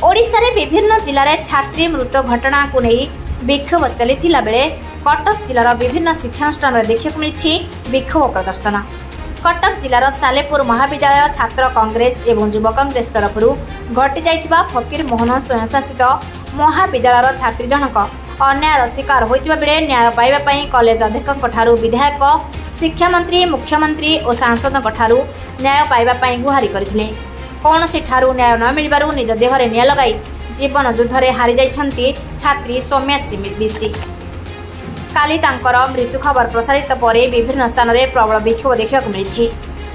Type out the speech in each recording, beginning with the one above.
ओडिशा रे विभिन्न जिले में छात्री मृत्यु घटना को नहीं विक्षोभ चली बेले कटक जिलार विभिन्न शिक्षानुष्ठान देखा मिली विक्षोभ प्रदर्शन। कटक जिलार सालेपुर महाविद्यालय छात्र कांग्रेस एवं युवा कांग्रेस तरफ घटी जाइथिबा फकीर मोहन स्वयंशासित महाविद्यालय छात्री जनक अन्यायर शिकार होइतिबा बेले न्याय पाइबा पई कॉलेज अध्यक्ष ठारू विधायक शिक्षा मंत्री मुख्यमंत्री और सांसद ठारू न्याय पाइबा पई गुहारी करथिले। कौनसी ठारू न्याय न मिलबारु निज देहरे निया लगाई जीवन युद्ध में हारी जाइछंती छात्री सौम्यासी बिसी। काली तांकर मृत्यु खबर प्रसारित पर विभिन्न स्थान में प्रबल विक्षोभ देखा मिली।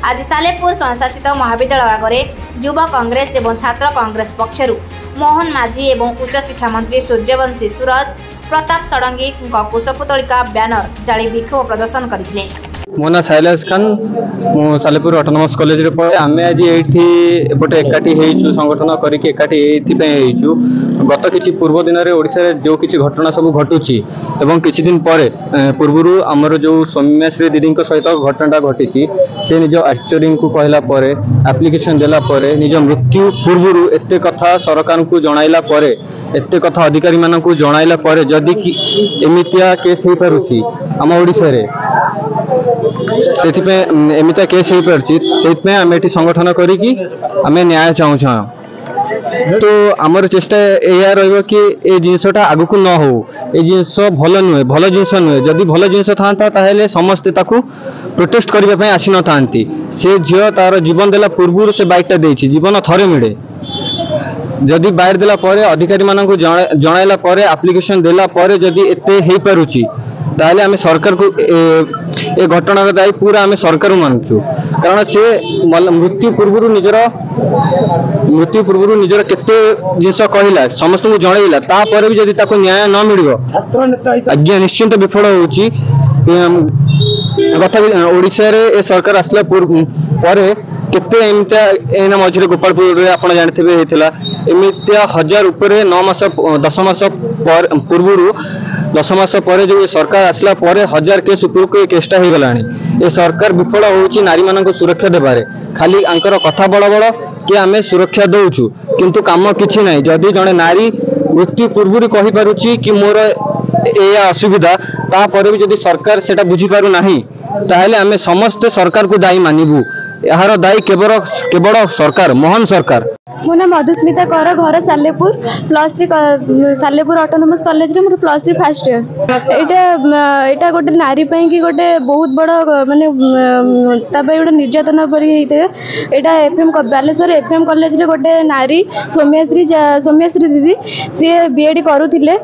आज सालेपुर स्वयंशासित महाविद्यालय आगे युवा कांग्रेस एवं छात्र कांग्रेस पक्षर मोहन माझी एवं उच्च शिक्षा मंत्री सूर्यवंशी सूरज प्रताप षडंगी कुशपुतलिका ब्यानर जाली विक्षोभ प्रदर्शन करते। मो ना शैलेश खान मु सालेपुर ऑटोनोमस कॉलेज रे पढ़े। आमे आज एठी एपटे एकाठी हेइछु संगठन करिके एकाठी एथि पे हेइछु। गत किछि पूर्व दिन रे ओडिसा रे जो किछि घटना सब घटुछि एवं किछि दिन परे पूर्वरु हमर जो सौम्याश्री दीदी सहित घटनाटा घटी से निज एक्चुअरिंग को कहला परे एप्लिकेशन देला परे निज मृत्यु पूर्वरु एते कथा सरकार को जणाइला परे एते कथा अधिकारी मान को जणाइला परे जदि एमितिया केस हे पारुछि हम ओडिसा रे से एमितिया केस हो पार्टी से आम ये संगठन करी आम न्याय चाहूँ। तो आमर चेष्टा या कि ये जिनसटा आग को न हो ये जिनस भल नुहे भल जिनस नुहे जदि भल जिनस था समस्ते प्रोटेस्ट करने आसी न था से झील तार जीवन देला पूर्व से बाइकटा देछि जीवन थरे मिले जदि बाइट देला परे अधिकारी मान को जणाइला परे एप्लिकेशन देला परे जदि एते हे पारुछि ताले आमे सरकार को ए घटना दायी पूरा आमे सरकार मानुचु कारण से मृत्यु पूर्व निजर केते जिनस कहला समस्त को जणाइला तापर भी जदि ताको न्याय न मिलिबो आज्ञा निश्चिंत विफल होउची। कथा ओडिसा रे ए सरकार आसला परे केते एमितिया एना मझरे गोपालपुर रे आपण जानथिबे हेतिला एमितिया 1000 ऊपर 9 मास 10 मास पूर्वरु 10 मास पर जो सरकार आसला परे 1000 केस ऊपर को केसटा हो गलानी। ए सरकार विफल होउची नारी मान को सुरक्षा देबारे खाली आंकर कथा बड़ बड़ कि आमे सुरक्षा दउछु किंतु काम किछि नै। जदि जणे नारी मृत्यु पूर्व कहि पारुची कि मोर ए असुविधा तापर भी जदि सरकार सेटा बुझी पारु नाही ताहले आमे समस्त सरकार को दायी मानिबु। यार दायी केवल सरकार मोहन सरकार। मो ना मधुस्मिता कर घर सालेपुर +3 सालेपुर ऑटोनोमस कॉलेज रे मोर +3 फर्स्ट ईयर। एटा गोटे नारी पई कि गोटे बहुत बड़ माने तापे गोटे निर्यातना पर एटा एफएम बालेश्वर एफएम कॉलेज रे गोटे नारी सौम्याश्री दीदी सी बीएड करूथिले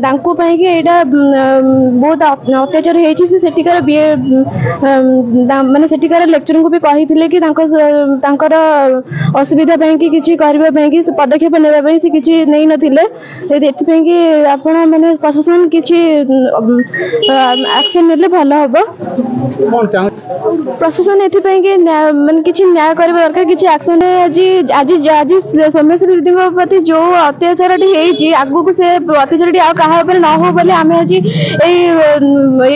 तांको पई कि एटा बहुत अत्याचार हेछि से सेटिकार बीएड माने सेटिकार लेक्चर को भी कहिथिले कि तांकर असुविधा पई कि किछि करबा कि पदक्षेप नेबा से किछि नै नथिले एथि कि आपण माने प्रशासन किछि एक्शन नेले भलो हबो। प्रशासन एथि कि माने किछि न्याय करबा दरकार किछि एक्शन आज सौम्याश्री दीदी प्रति जो अत्याचार हेछि आगु को से अत्याचार आ कहा ऊपर न हो बोले आमे आज ए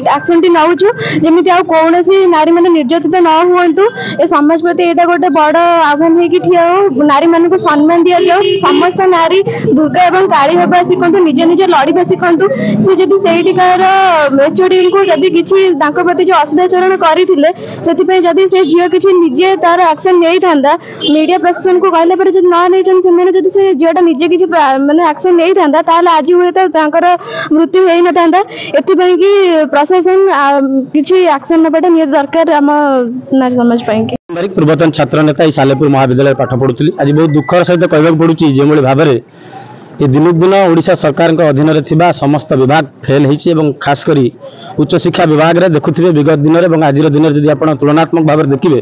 एक्शन टी नउछु जेमिति आ कोनोसी नारी माने निर्यातित न होंतु ए समाज प्रति एटा गोटे बड़ आह्वान हे कि ठिया हो नारी मान को सम्मान दिया जाओ समस्त नारी दुर्गा एवं काली होगा शिखु निज निज लड़वा शिखु से जब से एचओडी को जब किसी प्रति जो असदाचरण करते जदि से झील किसी निजे तार एक्शन नहीं था मीडिया प्रशासन को कहला पर जब न से झीलटा निजे किसी माने एक्शन नहीं था आज हुए तो मृत्यु हो न था एपाई कि प्रशासन किसी एक्शन नाटा निहत दरकार आम नारी समाज पूर्वतन छात्र नेता सालेपुर महाविद्यालय पाठ पढ़ुली आज बहुत दुखर सहित कहवाक पड़ुछि जो भाव में ये दिन दिन ओडिशा सरकार अधीन में समस्त विभाग फेल होती खास करी उच्च शिक्षा विभाग में देखुए विगत दिन में आज दिन में आप तुलनात्मक भाव में देखिए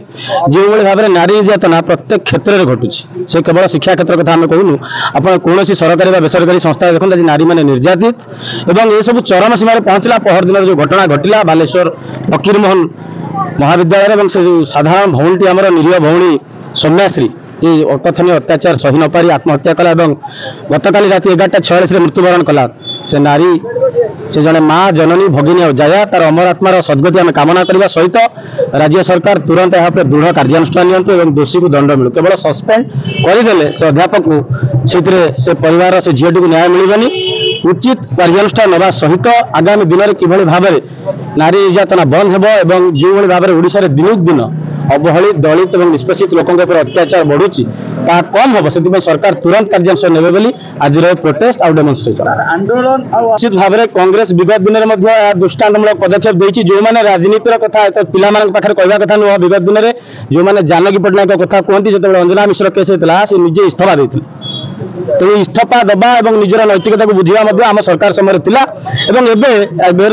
जो भाव में नारी निर्यातना प्रत्येक क्षेत्र में घटुची से केवल शिक्षा क्षेत्र कथा आम कहूँ आप कौन सरकारी बेसरकारी संस्था देखते आज नारी मैंने निर्यातित एवं ये सब चरम सीमार पहुँचला पहर दिन जो घटना घटला बालेश्वर फकीर मोहन महाविद्यालय से जो साधारण भौणी आम निरीह भौणी सौम्याश्री ये अकथनीय अत्याचार सही नपारी आत्महत्या कला गतकाली राति 11:46 मृत्युवरण कला से नारी से जड़े माँ जननी भगिनी और जया तार अमर आत्मार सद्गति आम कामना करने सहित राज्य सरकार तुरंत यहाँ दृढ़ कार्यानुष्ठान नियंतु दोषी को दंड मिलू। केवल सस्पेंड करदे से अध्यापक को से परिवार से झीटी को न्याय मिलबनी। उचित कार्यानुष्ठान नवा सहित आगामी दिन में किभली भाव में नारी निर्यातना बंद हो जो भाव में ओडिशा रे दिनक दिन अवहेलित दलित और निष्पेषित लोकों पर अत्याचार बढ़ुची ता कम हम से सरकार तुरंत कार्यानुष्ठान नेबे बोली आज प्रोटेस्ट और डेमोन्स्ट्रेशन आंदोलन निश्चित भाव में कांग्रेस विगत दिन में दृष्टान्तमूलक पदक्षेप देती जो मैंने राजनीतिर कथा पिला पाखे कहवा कथा नुह। विगत दिन में जो मैंने जानकी पट्टनायक कथा कहते जो अंजना मिश्र केस होता से निजे इस्तीफा देते तो इस्तीफा दबा और निजर नैतिकता को बुझा आम सरकार समय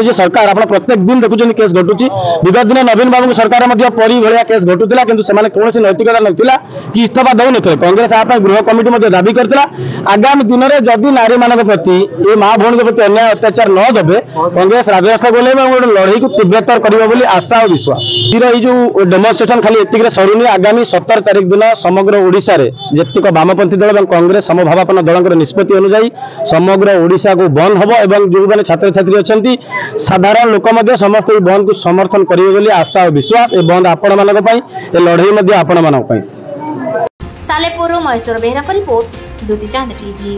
जो सरकार आप प्रत्येक दिन देखुं केस घटुची। विगत दिन नवीन बाबू सरकार परी भाया केस घटुला कि कौन नैतिकता नाला कि इस्तीफा दौन थे। कांग्रेस आप गृह कमिटी दाबी करता आगामी दिन में जदि नारी मान प्रति ये माँ भौणी के प्रति अन्याय अत्याचार न देवे कांग्रेस राजरास्ता गले गोटे लड़ई को तीव्रतर कर आशा और विश्वास। जो डेमोन्स्ट्रेशन खाली एतिक सरुनी आगामी 17 तारिख दिन समग्र ओडिशा रे जेतिक वामपंथी दल और कांग्रेस समभावापन्न दल निष्पत्ति अनुଯାयी समग्र ओडिशा को बंद हम और जो मैंने छात्र छात्री अच्छा साधारण लोक समस्त बंद को समर्थन करेंगे आशा और विश्वास। ये बंद आपण मान लड़ई आपण मान। सालेपुर महेश्वर बेहरा रिपोर्ट द्युति चांद टीवी।